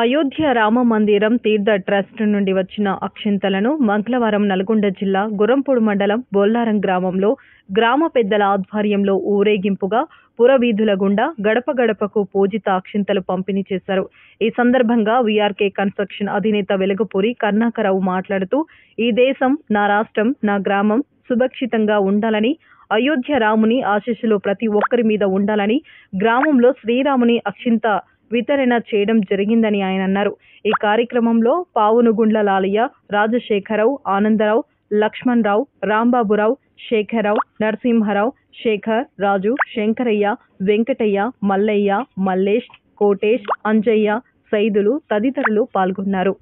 అయోధ్య రామ మందిరం తీర్థ ట్రస్ట్ నుండి వచ్చిన అక్షింతలను మంగళవారం నల్గొండ జిల్లా గుర్రంపూడి మండలం బొల్లారం గ్రామంలో గ్రామ పెద్దల ఆధ్వర్యంలో ఊరేగింపుగా పురవీధుల గుండా గడప గడపకు పూజిత అక్షింతలు పంపిణీ చేశారు. ఈ సందర్భంగా వీఆర్కే కన్స్ట్రక్షన్ అధినేత వెలగపూరి కరుణాకరరావు మాట్లాడుతూ, ఈ దేశం, నా రాష్ట్రం, నా గ్రామం సురక్షితంగా ఉండాలని, అయోధ్య రాముని ఆశీస్సులు ప్రతి ఒక్కరి మీద ఉండాలని గ్రామంలో శ్రీరాముని అక్షింత వితరణ చేయడం జరిగిందని ఆయన అన్నారు. ఈ కార్యక్రమంలో పావునుగుండ్ల లాలయ్య, రాజశేఖరరావు, ఆనందరావు, లక్ష్మణరావు, రాంబాబురావు, శేఖరరావు, నరసింహారావు, శేఖర్, రాజు, శంకరయ్య, వెంకటయ్య, మల్లయ్య, మల్లేష్, కోటేష్, అంజయ్య, సైదులు తదితరులు పాల్గొన్నారు.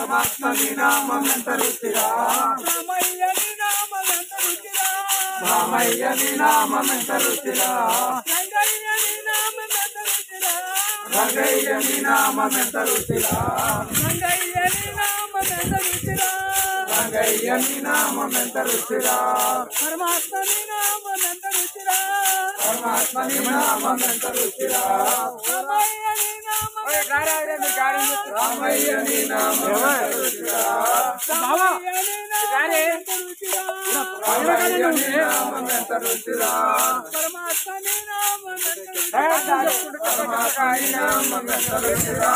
పరమాత్మ నీ నామం ఎంత రుచిరా రామయ్య నీ నామం ఎంత రుచిరా రామయ్య నీ నామం ఎంత రుచిరా రంగయ్య నీ నామం ఎంత రుచిరా రంగయ్య నీ నామం ఎంత రుచిరా రంగయ్య నీ నామం ఎంత రుచిరా రంగయ్య నీ నామం ఎంత రుచిరా పరమాత్మ నీ నామం ఎంత రుచిరా పరమాత్మ నీ నామం ఎంత రుచిరా రామయ్య నీ నామం రామయ్య నీ నామం ఎంత రుచిరా రామయ్య నీ నామం ఎంత రుచిరా రామయ్య నీ నామం ఎంత రుచిరా పరమాత్మ నీ నామం ఎంత రుచిరా పరమాత్మ నీ నామం ఎంత రుచిరా